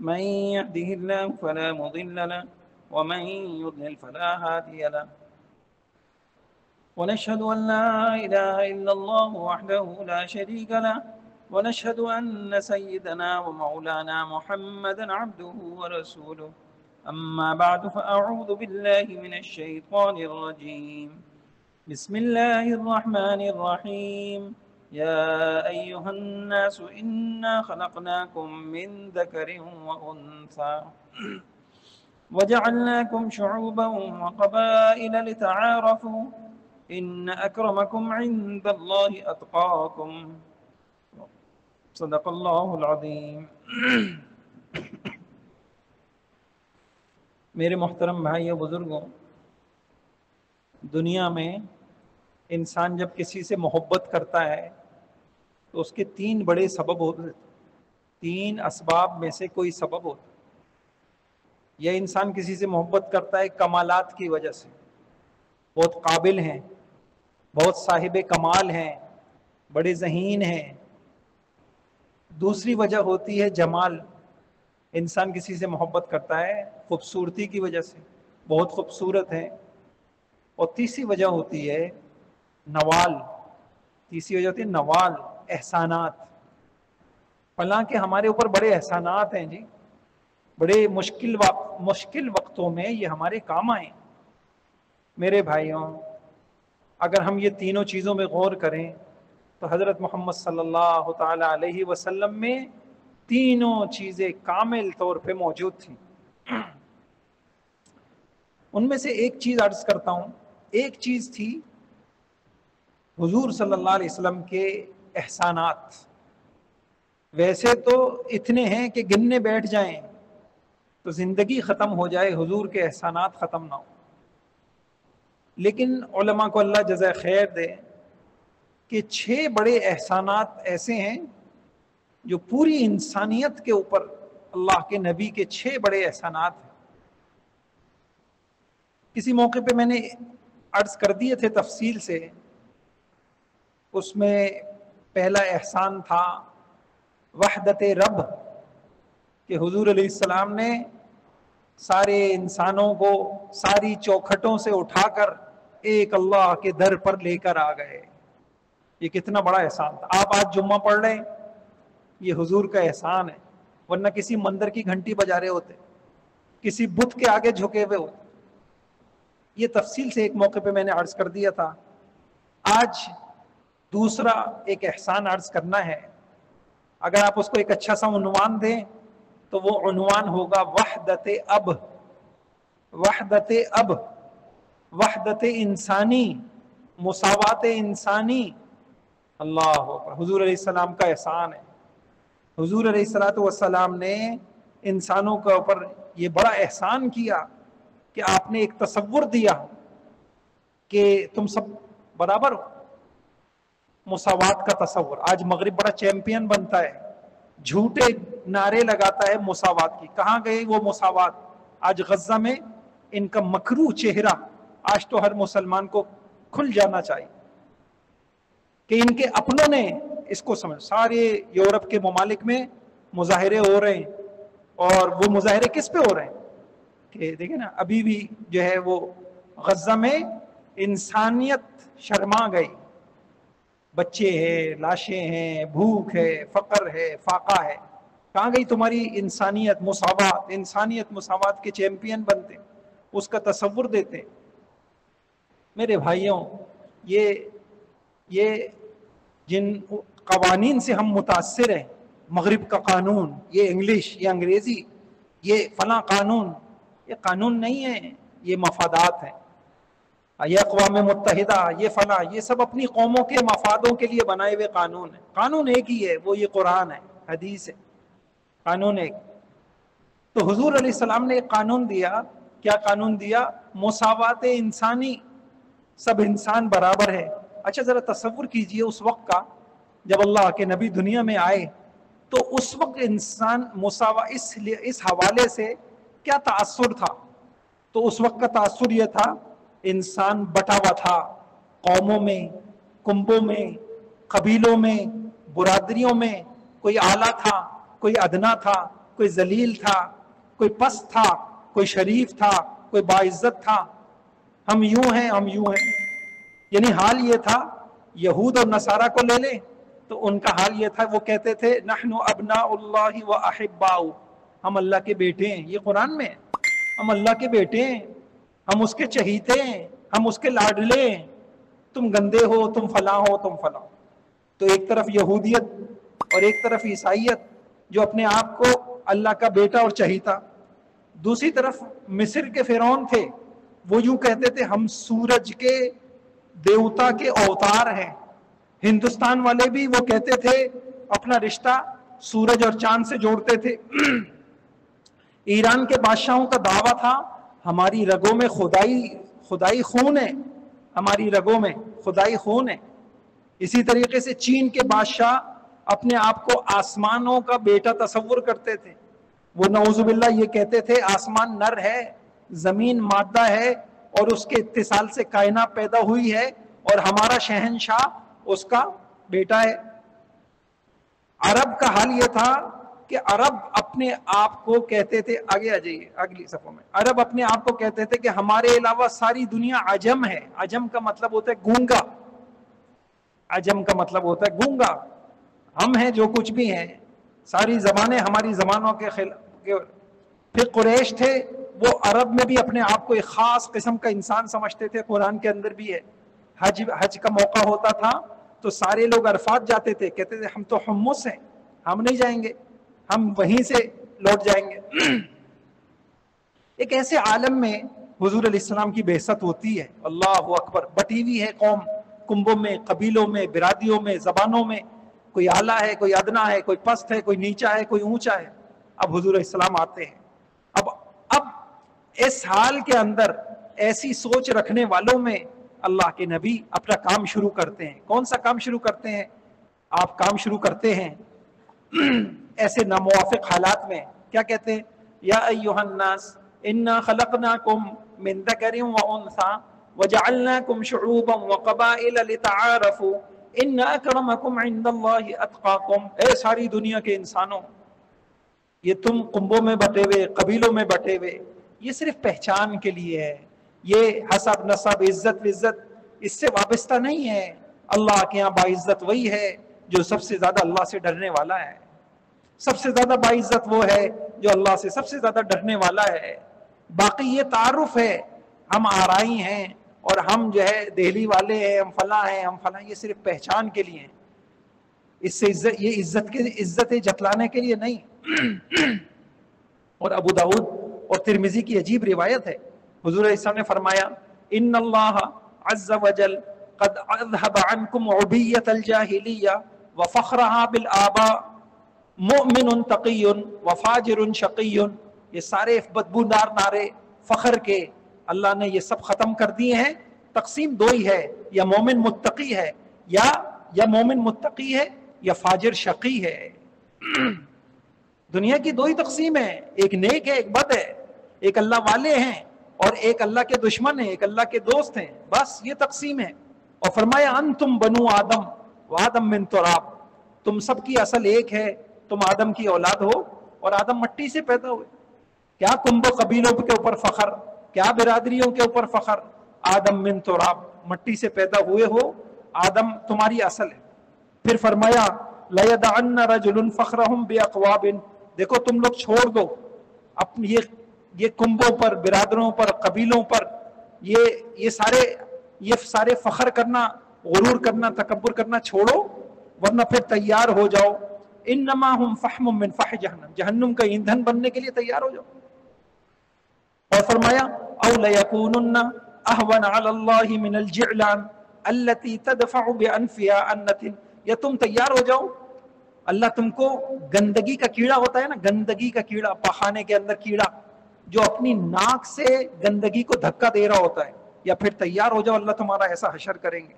من يهده الله فلا مضل له ومن يضلل فلا هادي له ونشهد أن لا إله إلا الله وحده لا شريك له ونشهد أن سيدنا ومولانا محمدا عبده ورسوله أما بعد فأعوذ بالله من الشيطان الرجيم بسم الله الرحمن الرحيم يا أيها الناس إنا خلقناكم من ذكر وأنثى وجعلناكم شعوبا وقبائل لتعارفوا إن أكرمكم عند الله أتقاكم صدق اللہ العظیم۔ میرے محترم بھائیو بزرگوں، دنیا میں انسان جب کسی سے محبت کرتا ہے تو اس کے تین بڑے سبب ہوتے ہیں، تین اسباب میں سے کوئی سبب ہوتا ہے۔ یہ انسان کسی سے محبت کرتا ہے کمالات کی وجہ سے، بہت قابل ہیں، بہت صاحب کمال ہیں، بڑے ذہین ہیں۔ دوسری وجہ ہوتی ہے جمال، انسان کسی سے محبت کرتا ہے خوبصورتی کی وجہ سے، بہت خوبصورت ہے۔ اور تیسری وجہ ہوتی ہے نوال، تیسری وجہ ہوتی ہے نوال، احسانات۔ فلاں کہ ہمارے اوپر بڑے احسانات ہیں جی، بڑے مشکل وقتوں میں یہ ہمارے کام آئیں۔ میرے بھائیوں، اگر ہم یہ تینوں چیزوں میں غور کریں تو حضرت محمد صلی اللہ تعالی علیہ وسلم میں تینوں چیزیں کامل طور پہ موجود تھیں۔ ان میں سے ایک چیز عرض کرتا ہوں، ایک چیز تھی حضور صلی اللہ علیہ وسلم کے احسانات۔ ویسے تو اتنے ہیں کہ گننے بیٹھ جائیں تو زندگی ختم ہو جائے، حضور کے احسانات ختم نہ ہو۔ لیکن علماء کو اللہ جزائے خیر دے کہ 6 بڑے احسانات ایسے ہیں جو پوری انسانیت کے اوپر اللہ کے نبی کے 6 بڑے احسانات ہیں۔ کسی موقع پہ میں نے عرض کر دیے تھے تفصیل سے۔ اس میں پہلا احسان تھا وحدت رب، کہ حضور علیہ السلام نے سارے انسانوں کو ساری چوکھٹوں سے اٹھا کر ایک اللہ کے در پر لے کر آ گئے۔ یہ کتنا بڑا احسان تھا۔ آپ آج جمعہ پڑھ رہے ہیں، یہ حضور کا احسان ہے، ورنہ کسی مندر کی گھنٹی بجا رہے ہوتے، کسی بت کے آگے جھکے ہوئے ہوتے۔ یہ تفصیل سے ایک موقع پہ میں نے عرض کر دیا تھا۔ آج دوسرا ایک احسان عرض کرنا ہے۔ اگر آپ اس کو ایک اچھا سا عنوان دیں تو وہ عنوان ہوگا وحدت اب، وحدت اب، وحدت انسانی، مساوات انسانی۔ اللہ اکبر، حضور علیہ السلام کا احسان ہے۔ حضور علیہ السلام نے انسانوں کے اوپر یہ بڑا احسان کیا کہ آپ نے ایک تصور دیا کہ تم سب برابر ہو، مساوات کا تصور۔ آج مغرب بڑا چیمپئن بنتا ہے، جھوٹے نعرے لگاتا ہے مساوات کی۔ کہاں گئے وہ مساوات؟ آج غزہ میں ان کا مکروہ چہرہ آج تو ہر مسلمان کو کھل جانا چاہیے کہ ان کے اپنوں نے اس کو سمجھ۔ سارے یورپ کے ممالک میں مظاہرے ہو رہے ہیں، اور وہ مظاہرے کس پہ ہو رہے ہیں کہ دیکھیں نا، ابھی بھی جو ہے وہ غزہ میں انسانیت شرما گئی۔ بچے ہیں، لاشیں ہیں، بھوک ہے، فقر ہے، فاقہ ہے۔ کہاں گئی تمہاری انسانیت؟ مساوات، انسانیت مساوات کے چیمپئن بنتے، اس کا تصور دیتے۔ میرے بھائیوں، یہ جن قوانین سے ہم متاثر ہیں، مغرب کا قانون، یہ انگلش، یہ انگریزی، یہ فلاں قانون، یہ قانون نہیں ہے، یہ مفادات ہیں۔ یہ اقوام متحدہ، یہ فلاں، یہ سب اپنی قوموں کے مفادوں کے لیے بنائے ہوئے قانون ہیں۔ قانون ایک ہی ہے، وہ یہ قرآن ہے، حدیث ہے، قانون ایک۔ تو حضور علیہ السلام نے ایک قانون دیا۔ کیا قانون دیا؟ مساوات انسانی، سب انسان برابر ہے۔ اچھا ذرا تصور کیجئے اس وقت کا، جب اللہ کے نبی دنیا میں آئے تو اس وقت انسان اس حوالے سے کیا تاثر تھا؟ تو اس وقت کا تاثر یہ تھا، انسان بٹا ہوا تھا، قوموں میں، کنبوں میں، قبیلوں میں، برادریوں میں، کوئی اعلیٰ تھا، کوئی ادنا تھا، کوئی ذلیل تھا، کوئی پست تھا، کوئی شریف تھا، کوئی باعزت تھا، ہم یوں ہیں، ہم یوں ہیں. یعنی حال یہ تھا، یہود اور نصارہ کو لے لیں تو ان کا حال یہ تھا، وہ کہتے تھے نحن ابناء اللہ و احباؤ، ہم اللہ کے بیٹے ہیں. یہ قرآن میں ہے، ہم اللہ کے بیٹے ہیں، ہم اس کے چہیتے ہیں، ہم اس کے لاڈلے ہیں، تم گندے ہو، تم فلاں ہو، تم فلاں. تو ایک طرف یہودیت اور ایک طرف عیسائیت جو اپنے آپ کو اللہ کا بیٹا اور چہیتا. دوسری طرف مصر کے فرعون تھے، وہ یوں کہتے تھے ہم سورج کے دیوتا کے اوتار ہیں. ہندوستان والے بھی وہ کہتے تھے اپنا رشتہ سورج اور چاند سے جوڑتے تھے. ایران کے بادشاہوں کا دعویٰ تھا ہماری رگوں میں خدائی خون ہے، ہماری رگوں میں خدائی خون ہے. اسی طریقے سے چین کے بادشاہ اپنے آپ کو آسمانوں کا بیٹا تصور کرتے تھے. وہ نعوذ باللہ یہ کہتے تھے آسمان نر ہے، زمین مادہ ہے، اور اس کے اتصال سے کائنات پیدا ہوئی ہے، اور ہمارا شہنشاہ اس کا بیٹا ہے. عرب کا حال یہ تھا کہ عرب اپنے آپ کو کہتے تھے، آگے آ جائیے اگلی صفحہ میں، عرب اپنے آپ کو کہتے تھے کہ ہمارے علاوہ ساری دنیا عجم ہے. عجم کا مطلب ہوتا ہے گونگا، عجم کا مطلب ہوتا ہے گونگا. ہم ہیں جو کچھ بھی ہیں، ساری زبانیں ہماری زبانوں کے خلاف. پھر قریش تھے، وہ عرب میں بھی اپنے آپ کو ایک خاص قسم کا انسان سمجھتے تھے. قرآن کے اندر بھی ہے، حج کا موقع ہوتا تھا تو سارے لوگ عرفات جاتے تھے، کہتے تھے ہم تو حمص ہیں، ہم نہیں جائیں گے، ہم وہیں سے لوٹ جائیں گے. ایک ایسے عالم میں حضور علیہ السلام کی بعثت ہوتی ہے. اللہ اکبر. بٹی ہوئی ہے قوم، کنبوں میں، قبیلوں میں، برادریوں میں، زبانوں میں. کوئی اعلیٰ ہے، کوئی ادنا ہے، کوئی پست ہے، کوئی نیچا ہے، کوئی اونچا ہے. اب حضور علیہ السلام آتے ہیں. اب اس حال کے اندر ایسی سوچ رکھنے والوں میں اللہ کے نبی اپنا کام شروع کرتے ہیں. کون سا کام شروع کرتے ہیں؟ آپ کام شروع کرتے ہیں ایسے ناموافق حالات میں. کیا کہتے ہیں؟ یا ایھا الناس انا خلقناکم من ذکر وانثی وجعلناکم شعوبا وقبائل لتعارفوا ان اکرمکم عند اللہ اتقاکم. اے ساری دنیا کے انسانوں، یہ تم کنبوں میں بٹے ہوئے، قبیلوں میں بٹے ہوئے، یہ صرف پہچان کے لیے ہے. یہ حسب نسب عزت وزت اس سے وابستہ نہیں ہے. اللہ کے یہاں باعزت وہی ہے جو سب سے زیادہ اللہ سے ڈرنے والا ہے. سب سے زیادہ باعزت وہ ہے جو اللہ سے سب سے زیادہ ڈرنے والا ہے. باقی یہ تعارف ہے، ہم آرائی ہیں اور ہم جو ہے دہلی والے ہیں، ہم فلاں ہیں، ہم فلاں، یہ صرف پہچان کے لیے ہیں. اس سے یہ عزت جتلانے کے لیے نہیں. اور ابو داؤد اور ترمذی کی عجیب روایت ہے، حضور علیہ السلام نے فرمایا ان اللہ عز وجل قد اذهب عنكم عبیۃ الجاہلیہ وفخرها بالآباء مؤمن تقی وفاجر شقی. یہ سارے بدبودار نعرے فخر کے اللہ نے یہ سب ختم کر دیے ہیں. تقسیم دو ہی ہے، یا مومن متقی ہے، یا مومن متقی ہے یا فاجر شقی ہے. دنیا کی دو ہی تقسیم ہے، ایک نیک ہے، ایک بد ہے. ایک اللہ والے ہیں اور ایک اللہ کے دشمن ہیں، ایک اللہ کے دوست ہیں. بس یہ تقسیم ہے. اور فرمایا انتم بنو آدم وآدم من تراب، تم سب کی اصل ایک ہے، تم آدم کی اولاد ہو اور آدم مٹی سے پیدا ہوئے. کیا کنبوں قبیلوں کے اوپر فخر، کیا برادریوں کے اوپر فخر. آدم من تراب، مٹی سے پیدا ہوئے ہو، آدم تمہاری اصل ہے. پھر فرمایا لَيَدَعَنَّ رَجُلٌ فَخْرَهُمْ بِأَقْوَابٍ، دیکھو تم لوگ چھوڑ دو اپنی یہ کنبوں پر، برادروں پر، قبیلوں پر، یہ سارے فخر کرنا، غرور کرنا، تکبر کرنا چھوڑو، ورنہ پھر تیار ہو جاؤ. انما ہم فحم من فح جہنم، جہنم کا ایندھن بننے کے لیے تیار ہو جاؤ. اور فرمایا او لیکونن اہون علی اللہ من الجعلان التي تدفع بانفها النتن، یا تم تیار ہو جاؤ، اللہ تم کو گندگی کا کیڑا ہوتا ہے نا، گندگی کا کیڑا، پخانے کے اندر کیڑا جو اپنی ناک سے گندگی کو دھکا دے رہا ہوتا ہے، یا پھر تیار ہو جاؤ، اللہ تمہارا ایسا حشر کریں گے.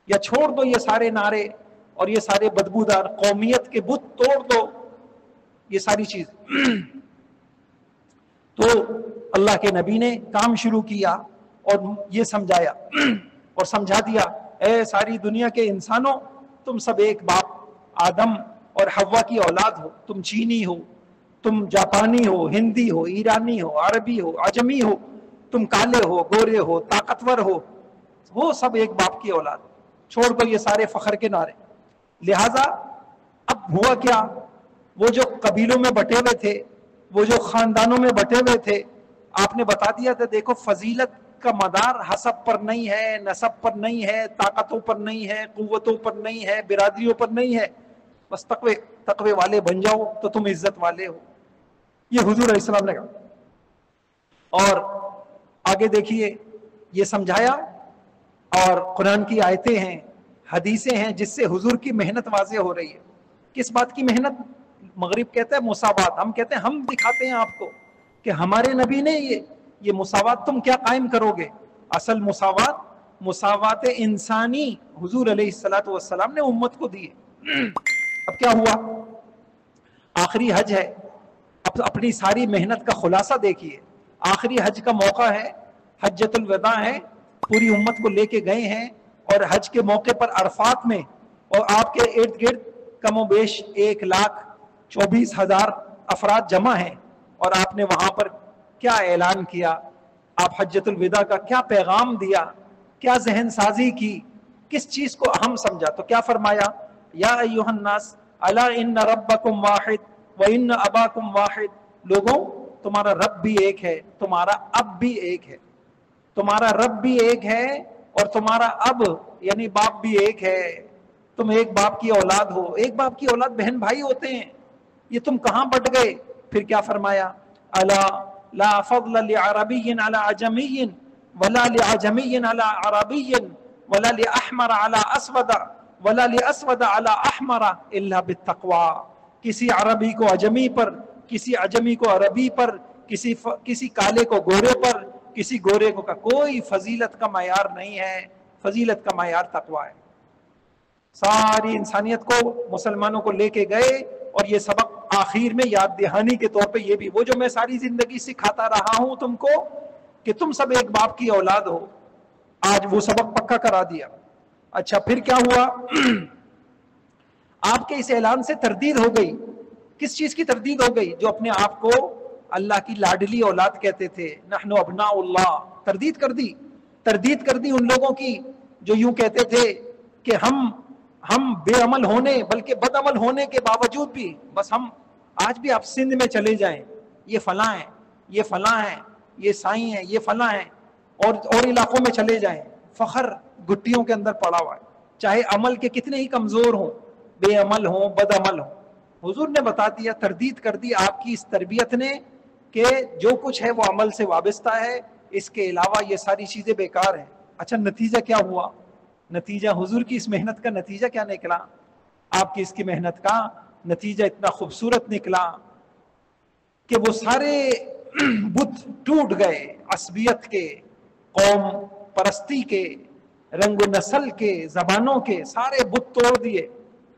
یا چھوڑ دو یہ سارے نعرے اور یہ سارے بدبودار، قومیت کے بت توڑ دو، یہ ساری چیز. تو اللہ کے نبی نے کام شروع کیا اور یہ سمجھایا اور سمجھا دیا، اے ساری دنیا کے انسانوں، تم سب ایک باپ آدم اور حوا کی اولاد ہو، تم چینی ہو، تم جاپانی ہو، ہندی ہو، ایرانی ہو، عربی ہو، عجمی ہو، تم کالے ہو، گورے ہو، طاقتور ہو، وہ سب ایک باپ کی اولاد. چھوڑ کر یہ سارے فخر کے نعرے. لہذا اب ہوا کیا، وہ جو قبیلوں میں بٹے ہوئے تھے، وہ جو خاندانوں میں بٹے ہوئے تھے، آپ نے بتا دیا تھا دیکھو فضیلت کا مدار حسب پر نہیں ہے، نسب پر نہیں ہے، طاقتوں پر نہیں ہے، قوتوں پر نہیں ہے، برادریوں پر نہیں ہے، بس تقوی والے بن جاؤ تو تم عزت والے ہو. یہ حضور علیہ السلام نے کہا. اور آگے دیکھیے یہ سمجھایا، اور قرآن کی آیتیں ہیں، حدیثیں ہیں جس سے حضور کی محنت واضح ہو رہی ہے. کس بات کی محنت؟ مغرب کہتا ہے مساوات، ہم کہتے ہیں ہم دکھاتے ہیں آپ کو کہ ہمارے نبی نے یہ مساوات تم کیا قائم کرو گے. اصل مساوات انسانی حضور علیہ الصلوۃ والسلام نے امت کو دی ہے. اب کیا ہوا، آخری حج ہے، اب اپنی ساری محنت کا خلاصہ دیکھیے. آخری حج کا موقع ہے، حجۃ الوداع ہے، پوری امت کو لے کے گئے ہیں، اور حج کے موقع پر عرفات میں، اور آپ کے ارد گرد کم و بیش 1,24,000 افراد جمع ہیں، اور آپ نے وہاں پر کیا اعلان کیا، آپ حجۃ الوداع کا کیا پیغام دیا، کیا ذہن سازی کی، کس چیز کو اہم سمجھا. تو کیا فرمایا، یا ایھا الناس الا ان ربکم واحد وان اباکم واحد. لوگوں تمہارا رب بھی ایک ہے، تمہارا اب بھی ایک ہے. تمہارا رب بھی ایک ہے اور تمہارا اب یعنی باپ بھی ایک ہے. تم ایک باپ کی اولاد ہو. ایک باپ کی اولاد بہن بھائی ہوتے ہیں. یہ تم کہاں بٹ گئے؟ پھر کیا فرمایا، الا لا فضل لعربی علی عجمی ولا لعجمی علی عربی ولا لاحمر علی اسود ولا لاسود علی احمر الا بالتقوی. کسی عربی کو عجمی پر، کسی عجمی کو عربی پر، کسی کالے کو گورے پر، کسی گورے کو کا کوئی فضیلت کا معیار نہیں ہے. فضیلت کا معیار تقوی ہے. ساری انسانیت کو، مسلمانوں کو لے کے گئے، اور یہ سبق آخر میں یاد دہانی کے طور پہ یہ بھی، وہ جو میں ساری زندگی سکھاتا رہا ہوں تم کو کہ تم سب ایک باپ کی اولاد ہو، آج وہ سبق پکا کرا دیا. اچھا پھر کیا ہوا، آپ کے اس اعلان سے تردید ہو گئی. کس چیز کی تردید ہو گئی؟ جو اپنے آپ کو اللہ کی لاڈلی اولاد کہتے تھے، نحن ابناء اللہ. تردید کر دی، تردید کر دی ان لوگوں کی جو یوں کہتے تھے کہ ہم بے عمل ہونے بلکہ بد عمل ہونے کے باوجود بھی، بس ہم آج بھی آپ سندھ میں چلے جائیں، یہ فلاں ہیں، یہ فلاں ہیں، یہ سائیں ہیں، یہ فلاں ہیں، اور علاقوں میں چلے جائیں، فخر گٹیوں کے اندر پڑا ہوا ہے، چاہے عمل کے کتنے ہی کمزور ہوں، بے عمل ہوں، بد عمل ہوں. حضور نے بتا دیا، تردید کر دی آپ کی اس تربیت نے کہ جو کچھ ہے وہ عمل سے وابستہ ہے، اس کے علاوہ یہ ساری چیزیں بیکار ہیں. اچھا نتیجہ کیا ہوا؟ نتیجہ حضور کی اس محنت کا نتیجہ کیا نکلا؟ آپ کی اس کی محنت کا نتیجہ اتنا خوبصورت نکلا کہ وہ سارے بت ٹوٹ گئے، عصبیت کے، قوم پرستی کے، رنگ و نسل کے، زبانوں کے، سارے بت توڑ دیے.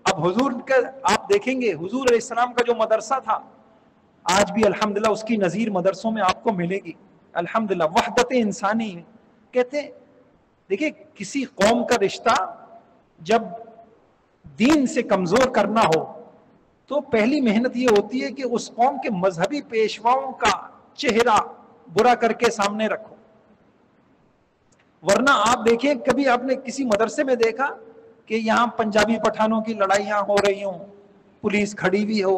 اب حضور کا آپ دیکھیں گے، حضور علیہ السلام کا جو مدرسہ تھا، آج بھی الحمدللہ اس کی نظیر مدرسوں میں آپ کو ملے گی. الحمدللہ وحدت انسانی کہتے ہیں. دیکھیں کسی قوم کا رشتہ جب دین سے کمزور کرنا ہو تو پہلی محنت یہ ہوتی ہے کہ اس قوم کے مذہبی پیشواؤں کا چہرہ برا کر کے سامنے رکھو. ورنہ آپ دیکھیں، کبھی آپ نے کسی مدرسے میں دیکھا کہ یہاں پنجابی پٹھانوں کی لڑائیاں ہو رہی ہوں، پولیس کھڑی ہوئی ہو،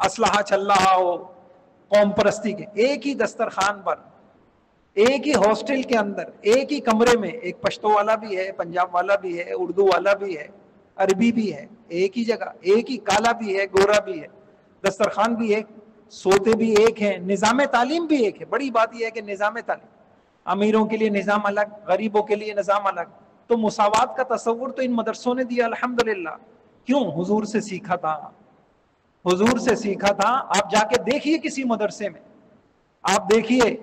اسلحہ چل رہا ہو، قوم پرستی کے؟ ایک ہی دسترخوان پر، ایک ہی ہاسٹل کے اندر، ایک ہی کمرے میں، ایک پشتو والا بھی ہے، پنجاب والا بھی ہے، اردو والا بھی ہے، عربی بھی ہے، ایک ہی جگہ، ایک ہی کالا بھی ہے، گورا بھی ہے، دسترخوان بھی ایک، سوتے بھی ایک ہیں، نظام تعلیم بھی ایک ہے. بڑی بات یہ ہے کہ نظام تعلیم، امیروں کے لیے نظام الگ، غریبوں کے لیے نظام الگ. تو مساوات کا تصور تو ان مدرسوں نے دیا الحمدللہ. کیوں؟ حضور سے سیکھا تھا، حضور سے سیکھا تھا. آپ جا کے دیکھیے کسی مدرسے میں، آپ دیکھیے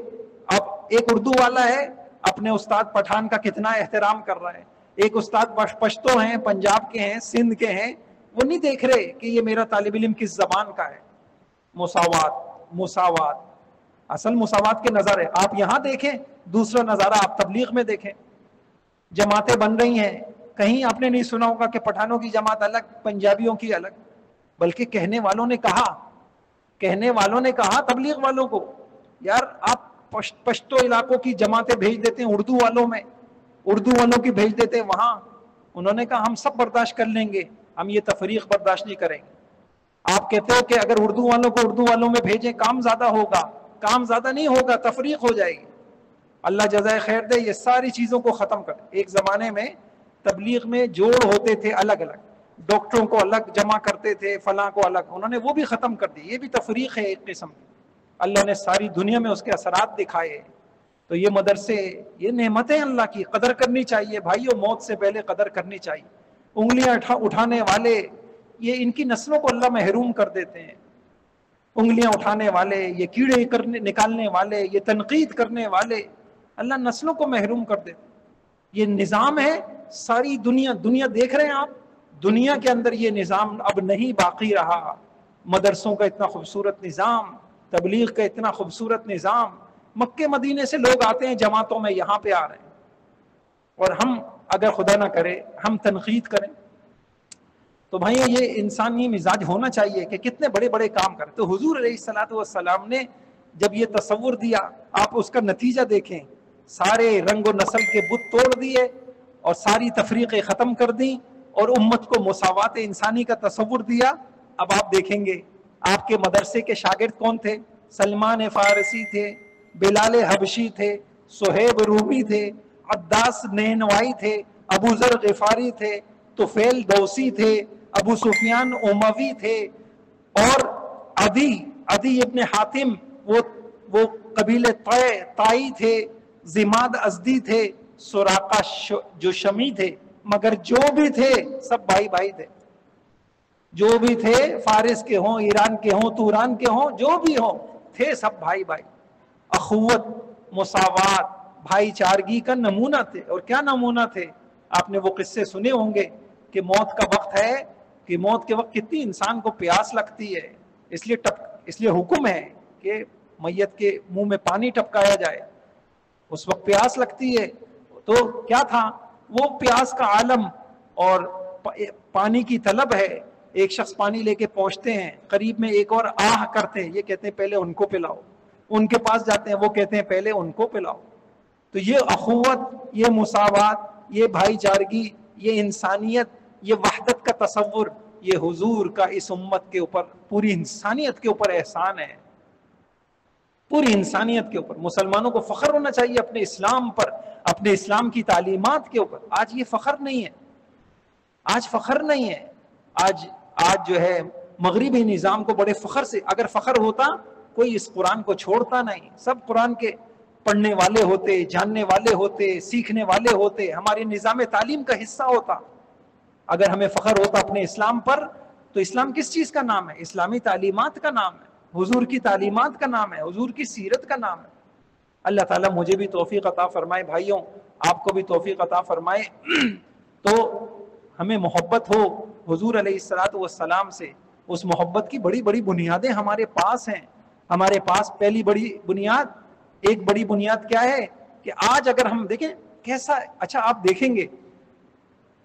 اب ایک اردو والا ہے، اپنے استاد پٹھان کا کتنا احترام کر رہا ہے. ایک استاد پشتو ہیں، پنجاب کے ہیں، سندھ کے ہیں، وہ نہیں دیکھ رہے کہ یہ میرا طالب علم کس زبان کا ہے. مساوات، مساوات، اصل مساوات کے نظر ہے. آپ یہاں دیکھیں، دوسرا نظارہ آپ تبلیغ میں دیکھیں. جماعتیں بن رہی ہیں، کہیں آپ نے نہیں سنا ہوگا کہ پٹھانوں کی جماعت الگ، پنجابیوں کی الگ. بلکہ کہنے والوں نے کہا تبلیغ والوں کو، یار آپ پشتو علاقوں کی جماعتیں بھیج دیتے ہیں اردو والوں کی بھیج دیتے ہیں وہاں. انہوں نے کہا ہم سب برداشت کر لیں گے، ہم یہ تفریق برداشت نہیں کریں گے. آپ کہتے ہو کہ اگر اردو والوں کو اردو والوں میں بھیجیں کام زیادہ ہوگا، کام زیادہ نہیں ہوگا، تفریق ہو جائے گی. اللہ جزائے خیر دے، یہ ساری چیزوں کو ختم کر. ایک زمانے میں تبلیغ میں جوڑ ہوتے تھے الگ الگ، ڈاکٹروں کو الگ جمع کرتے تھے، فلاں کو الگ، انہوں نے وہ بھی ختم کر دی. یہ بھی تفریق ہے ایک قسم کی. اللہ نے ساری دنیا میں اس کے اثرات دکھائے. تو یہ مدرسے، یہ نعمتیں اللہ کی، قدر کرنی چاہیے بھائیوں، موت سے پہلے قدر کرنی چاہیے. انگلیاں اٹھانے والے، یہ ان کی نسلوں کو اللہ محروم کر دیتے ہیں. انگلیاں اٹھانے والے، یہ کیڑے نکالنے والے، یہ تنقید کرنے والے، اللہ نسلوں کو محروم کر دیتے. یہ نظام ہے ساری دنیا دیکھ رہے ہیں آپ، دنیا کے اندر یہ نظام اب نہیں باقی رہا. مدرسوں کا اتنا خوبصورت نظام، تبلیغ کا اتنا خوبصورت نظام، مکے مدینے سے لوگ آتے ہیں جماعتوں میں، یہاں پہ آ رہے ہیں. اور ہم اگر خدا نہ کرے ہم تنقید کریں تو بھائی یہ انسانی مزاج ہونا چاہیے کہ کتنے بڑے بڑے کام کریں. تو حضور علیہ الصلوۃ والسلام نے جب یہ تصور دیا، آپ اس کا نتیجہ دیکھیں، سارے رنگ و نسل کے بت توڑ دیے اور ساری تفریقیں ختم کر دیں اور امت کو مساوات انسانی کا تصور دیا. اب آپ دیکھیں گے آپ کے مدرسے کے شاگرد کون تھے؟ سلمان فارسی تھے، بلال حبشی تھے، صہیب رومی تھے، عداس نینوائی تھے، ابو ذر غفاری تھے، طفیل دوسی تھے، ابو سفیان اموی تھے، اور عدی ابن حاتم وہ قبیلے تائی تھے، زماد ازدی تھے، سراقہ جشمی تھے. مگر جو بھی تھے سب بھائی بھائی تھے. جو بھی تھے، فارس کے ہوں، ایران کے ہوں، توران کے ہوں، جو بھی ہوں، تھے سب بھائی بھائی. اخوت، مساوات، بھائی چارگی کا نمونہ تھے. اور کیا نمونہ تھے؟ آپ نے وہ قصے سنے ہوں گے کہ موت کا وقت ہے، کہ موت کے وقت کتنی انسان کو پیاس لگتی ہے. اس لیے حکم ہے کہ میت کے منہ میں پانی ٹپکایا جائے. اس وقت پیاس لگتی ہے. تو کیا تھا وہ پیاس کا عالم اور پانی کی طلب ہے. ایک شخص پانی لے کے پہنچتے ہیں، قریب میں ایک اور آہ کرتے ہیں، یہ کہتے ہیں پہلے ان کو پلاؤ. ان کے پاس جاتے ہیں، وہ کہتے ہیں پہلے ان کو پلاؤ. تو یہ اخوت، یہ مساوات، یہ بھائی چارگی، یہ انسانیت، یہ وحدت کا تصور، یہ حضور کا اس امت کے اوپر، پوری انسانیت کے اوپر احسان ہے. پوری انسانیت کے اوپر مسلمانوں کو فخر ہونا چاہیے اپنے اسلام پر، اپنے اسلام کی تعلیمات کے اوپر. آج یہ فخر نہیں ہے، آج فخر نہیں ہے. آج جو ہے مغربی نظام کو بڑے فخر سے، اگر فخر ہوتا کوئی اس قرآن کو چھوڑتا نہیں. سب قرآن کے پڑھنے والے ہوتے، جاننے والے ہوتے، سیکھنے والے ہوتے، ہمارے نظام تعلیم کا حصہ ہوتا. اگر ہمیں فخر ہوتا اپنے اسلام پر تو اسلام کس چیز کا نام ہے؟ اسلامی تعلیمات کا نام ہے، حضور کی تعلیمات کا نام ہے، حضور کی سیرت کا نام ہے. اللہ تعالیٰ مجھے بھی توفیق عطا فرمائے، بھائیوں آپ کو بھی توفیق عطا فرمائے. تو ہمیں محبت ہو حضور علیہ الصلوۃ والسلام سے. اس محبت کی بڑی بڑی بنیادیں ہمارے پاس ہیں. ہمارے پاس پہلی بڑی بنیاد، ایک بڑی بنیاد کیا ہے کہ آج اگر ہم دیکھیں کیسا، اچھا آپ دیکھیں گے،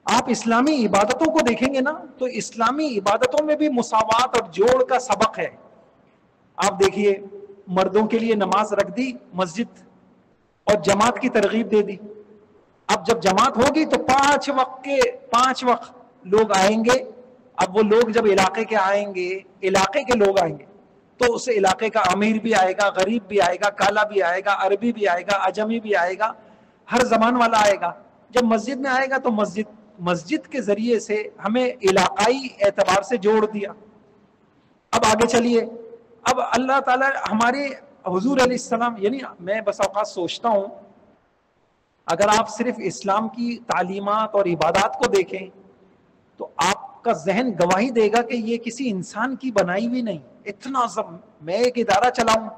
آپ اسلامی عبادتوں کو دیکھیں گے نا، تو اسلامی عبادتوں میں بھی مساوات اور جوڑ کا سبق ہے. آپ دیکھیے مردوں کے لیے نماز رکھ دی مسجد اور جماعت کی ترغیب دے دی. اب جب جماعت ہوگی تو 5 وقت لوگ آئیں گے. اب وہ لوگ جب علاقے کے آئیں گے، علاقے کے لوگ آئیں گے، تو اس علاقے کا امیر بھی آئے گا، غریب بھی آئے گا، کالا بھی آئے گا، عربی بھی آئے گا، عجمی بھی آئے گا، ہر زبان والا آئے گا. جب مسجد میں آئے گا تو مسجد کے ذریعے سے ہمیں علاقائی اعتبار سے جوڑ دیا. اب آگے چلیے، اب اللہ تعالیٰ ہمارے حضور علیہ السلام، یعنی میں بس اوقات سوچتا ہوں اگر آپ صرف اسلام کی تعلیمات اور عبادات کو دیکھیں تو آپ کا ذہن گواہی دے گا کہ یہ کسی انسان کی بنائی ہوئی نہیں. اتنا میں ایک ادارہ چلاؤں،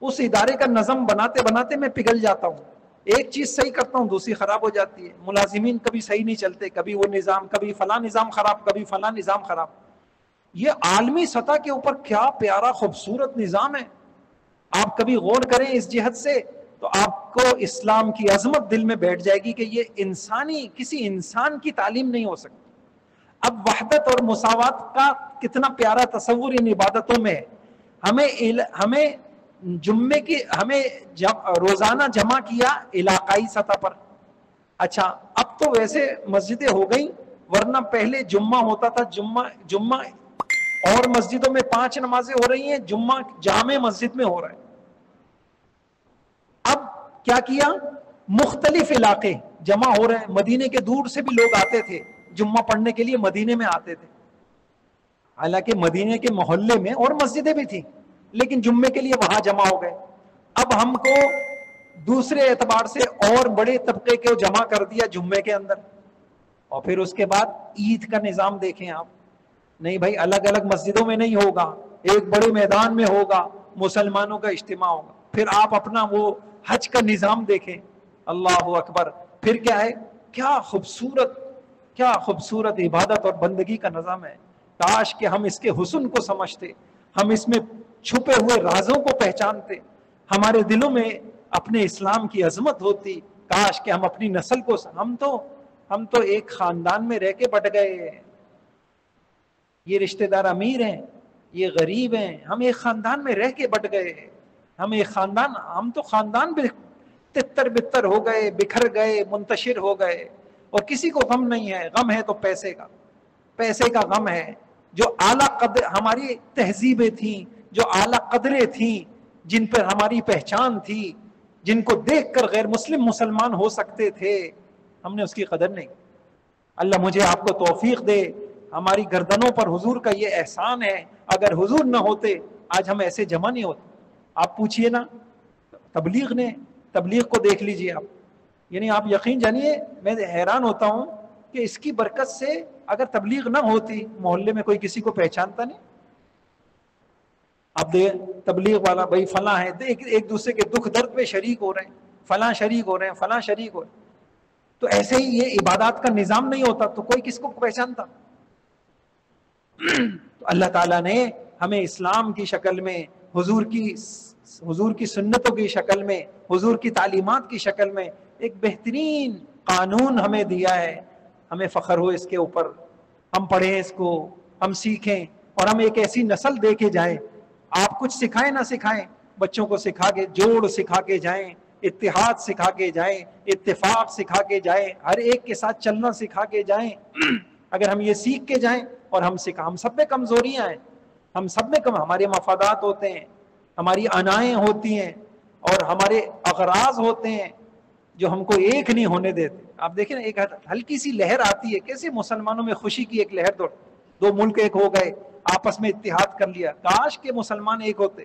اس ادارے کا نظم بناتے بناتے میں پگھل جاتا ہوں. ایک چیز صحیح کرتا ہوں دوسری خراب ہو جاتی ہے. ملازمین کبھی صحیح نہیں چلتے، کبھی وہ نظام، کبھی فلاں نظام خراب، کبھی فلاں نظام خراب. یہ عالمی سطح کے اوپر کیا پیارا خوبصورت نظام ہے. آپ کبھی غور کریں اس جہت سے تو آپ کو اسلام کی عظمت دل میں بیٹھ جائے گی کہ یہ کسی انسان کی تعلیم نہیں ہو سکتی. اب وحدت اور مساوات کا کتنا پیارا تصور ان عبادتوں میں ہے. ہمیں جمعے کی ہمیں روزانہ جمع کیا علاقائی سطح پر. اچھا اب تو ویسے مسجدیں ہو گئیں, ورنہ پہلے جمعہ ہوتا تھا, جمعہ اور مسجدوں میں 5 نمازیں ہو رہی ہیں, جمعہ جامع مسجد میں ہو رہا ہے. اب کیا کیا, مختلف علاقے جمع ہو رہے ہیں. مدینے کے دور سے بھی لوگ آتے تھے جمعہ پڑھنے کے لیے, مدینے میں آتے تھے. حالانکہ مدینے کے محلے میں اور مسجدیں بھی تھیں, لیکن جمعے کے لیے وہاں جمع ہو گئے. اب ہم کو دوسرے اعتبار سے اور بڑے طبقے کو جمع کر دیا جمعے کے اندر. اور پھر اس کے بعد عید کا نظام دیکھیں آپ, نہیں بھائی الگ الگ مسجدوں میں نہیں ہوگا, ایک بڑے میدان میں ہوگا, مسلمانوں کا اجتماع ہوگا. پھر آپ اپنا وہ حج کا نظام دیکھیں, اللہ اکبر. پھر کیا ہے, کیا خوبصورت عبادت اور بندگی کا نظام ہے. کاش کہ ہم اس کے حسن کو سمجھتے, ہم اس میں چھپے ہوئے رازوں کو پہچانتے, ہمارے دلوں میں اپنے اسلام کی عظمت ہوتی. کاش کہ ہم اپنی نسل کو, ہم تو ایک خاندان میں رہ کے بٹ گئے. یہ رشتہ دار امیر ہیں, یہ غریب ہیں, ہم ایک خاندان میں رہ کے بٹ گئے. ہم تو خاندان تتر بتر ہو گئے, بکھر گئے, منتشر ہو گئے, اور کسی کو غم نہیں ہے. غم ہے تو پیسے کا غم ہے. جو اعلیٰ قدر ہماری تہذیبیں تھیں, جو اعلیٰ قدریں تھیں, جن پر ہماری پہچان تھی, جن کو دیکھ کر غیر مسلمان ہو سکتے تھے, ہم نے اس کی قدر نہیں. اللہ مجھے آپ کو توفیق دے. ہماری گردنوں پر حضور کا یہ احسان ہے, اگر حضور نہ ہوتے آج ہم ایسے جمع نہیں ہوتے. آپ پوچھئے نا تبلیغ کو دیکھ لیجئے آپ, یعنی آپ یقین جانیے میں حیران ہوتا ہوں کہ اس کی برکت سے اگر تبلیغ نہ ہوتی, محلے میں کوئی کسی کو پہچانتا نہیں. اب تبلیغ والا بھائی فلاں ہے, ایک دوسرے کے دکھ درد پہ شریک ہو رہے ہیں, فلاں شریک ہو رہے ہیں. تو ایسے ہی یہ عبادات کا نظام نہیں ہوتا تو کوئی کس کو پہچانتا. تو اللہ تعالیٰ نے ہمیں اسلام کی شکل میں, حضور کی سنتوں کی شکل میں, حضور کی تعلیمات کی شکل میں ایک بہترین قانون ہمیں دیا ہے. ہمیں فخر ہو اس کے اوپر, ہم پڑھیں اس کو, ہم سیکھیں, اور ہم ایک ایسی نسل دے کے جائیں. آپ کچھ سکھائیں نہ سکھائیں, بچوں کو سکھا کے جوڑ سکھا کے جائیں, اتحاد سکھا کے جائیں, اتفاق سکھا کے جائیں, ہر ایک کے ساتھ چلنا سکھا کے جائیں. اگر ہم یہ سیکھ کے جائیں, اور ہم سب میں کمزوریاں ہیں, ہم سب میں ہمارے مفادات ہوتے ہیں, ہماری انائیں ہوتی ہیں, اور ہمارے اغراض ہوتے ہیں جو ہم کو ایک نہیں ہونے دیتے. آپ دیکھیں نا, ایک ہلکی سی لہر آتی ہے, کیسے مسلمانوں میں خوشی کی ایک لہر دوڑ, 2 ملک ایک ہو گئے, آپس میں اتحاد کر لیا. کاش کہ مسلمان ایک ہوتے,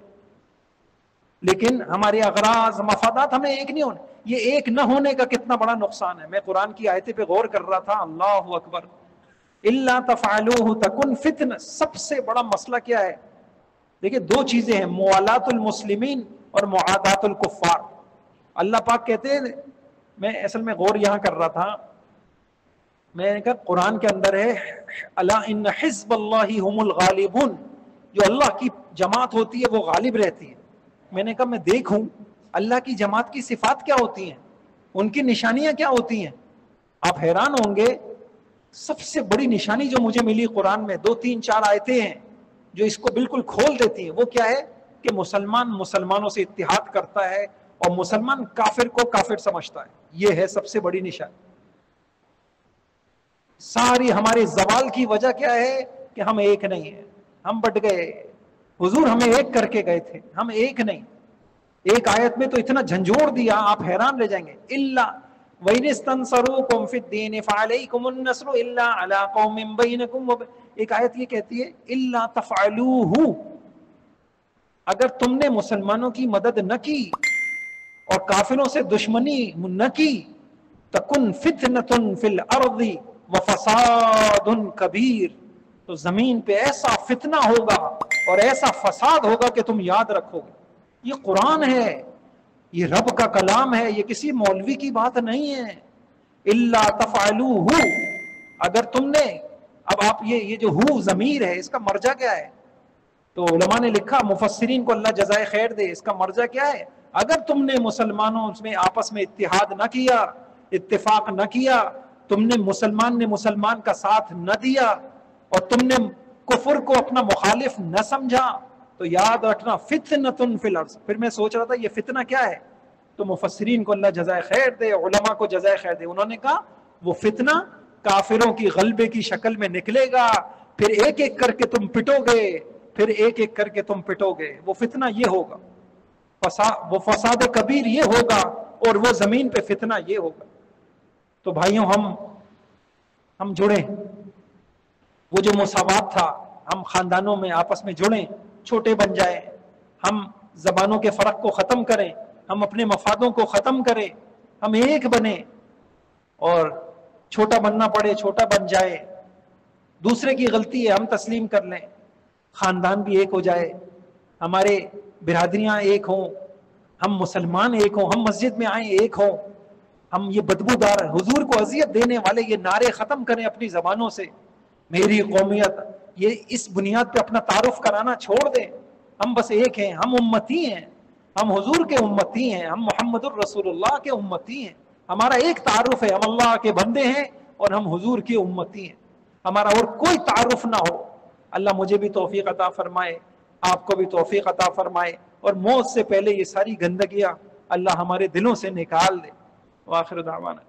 لیکن ہمارے اغراض مفادات ہمیں ایک نہیں ہونے. یہ ایک نہ ہونے کا کتنا بڑا نقصان ہے. میں قرآن کی آیتیں پہ غور کر رہا تھا, اللہ اکبر. الا تفعلوه تکن فتنہ, سب سے بڑا مسئلہ کیا ہے؟ دیکھیں 2 چیزیں ہیں, موالات المسلمین اور معادات الکفار. اللہ پاک کہتے ہیں, میں اصل میں غور یہاں کر رہا تھا, میں نے کہا قرآن کے اندر ہے الا ان حزب اللہ هم الغالبون, جو اللہ کی جماعت ہوتی ہے وہ غالب رہتی ہے. میں نے کہا میں دیکھوں اللہ کی جماعت کی صفات کیا ہوتی ہیں, ان کی نشانیاں کیا ہوتی ہیں. آپ حیران ہوں گے, سب سے بڑی نشانی جو مجھے ملی قرآن میں 2 3 4 آیتیں ہیں جو اس کو بالکل کھول دیتی ہیں. وہ کیا ہے کہ مسلمانوں سے اتحاد کرتا ہے, اور مسلمان کافر کو کافر سمجھتا ہے. یہ ہے سب سے بڑی نشانی. ساری ہمارے زوال کی وجہ کیا ہے کہ ہم ایک نہیں ہیں, ہم بٹ گئے. حضور ہمیں ایک کر کے گئے تھے, ہم ایک نہیں. ایک آیت میں تو اتنا جھنجھوڑ دیا, آپ حیران رہ جائیں گے. الا وَإِنِ اسْتَنصَرُوكُمْ فِي الدِّينِ فَعَلَيْكُمُ النَّصْرُ إِلَّا عَلَىٰ قَوْمٍ بَيْنَكُمْ. ایک آیت یہ کہتی ہے الا تفعلوه, اگر تم نے مسلمانوں کی مدد نہ کی اور کافروں سے دشمنی نہ کی, تکن فتنة فی الارض وفساد کبیر, تو زمین پہ ایسا فتنہ ہوگا اور ایسا فساد ہوگا کہ تم یاد رکھو گے. یہ قرآن ہے, یہ رب کا کلام ہے, یہ کسی مولوی کی بات نہیں ہے. الا تفعلوه, اگر تم نے, اب آپ یہ جو ہو ضمیر ہے اس کا مرجع کیا ہے؟ تو علماء نے لکھا, مفسرین کو اللہ جزائے خیر دے, اس کا مرجع کیا ہے؟ اگر تم نے مسلمانوں میں آپس میں اتحاد نہ کیا, اتفاق نہ کیا, تم نے مسلمان کا ساتھ نہ دیا اور تم نے کفر کو اپنا مخالف نہ سمجھا تو یاد رکھنا فتنۃ فی الارض. پھر میں سوچ رہا تھا یہ فتنہ کیا ہے, تو مفسرین کو اللہ جزائے خیر دے, علماء کو جزائے خیر دے, انہوں نے کہا وہ فتنہ کافروں کی غلبے کی شکل میں نکلے گا, پھر ایک ایک کر کے تم پٹو گے, پھر ایک ایک کر کے تم پٹو گے. وہ فتنہ یہ ہوگا, وہ فساد کبیر یہ ہوگا, اور وہ زمین پہ فتنہ یہ ہوگا. تو بھائیوں ہم جڑیں, وہ جو مساوات تھا ہم خاندانوں میں آپس میں جڑیں, چھوٹے بن جائیں, ہم زبانوں کے فرق کو ختم کریں, ہم اپنے مفادوں کو ختم کریں, ہم ایک بنیں, اور چھوٹا بننا پڑے چھوٹا بن جائے, دوسرے کی غلطی ہے ہم تسلیم کر لیں, خاندان بھی ایک ہو جائے, ہمارے برادریاں ایک ہوں, ہم مسلمان ایک ہوں, ہم مسجد میں آئیں ایک ہوں, ہم یہ بدبودار حضور کو اذیت دینے والے یہ نعرے ختم کریں اپنی زبانوں سے, میری قومیت, یہ اس بنیاد پہ اپنا تعارف کرانا چھوڑ دیں. ہم بس ایک ہیں, ہم امتی ہیں, ہم حضور کے امتی ہیں, ہم محمد الرسول اللہ کے امتی ہیں. ہمارا ایک تعارف ہے, ہم اللہ کے بندے ہیں اور ہم حضور کی امتی ہیں, ہمارا اور کوئی تعارف نہ ہو. اللہ مجھے بھی توفیق عطا فرمائے, آپ کو بھی توفیق عطا فرمائے, اور موت سے پہلے یہ ساری گندگیاں اللہ ہمارے دلوں سے نکال دے. وآخر دعوانا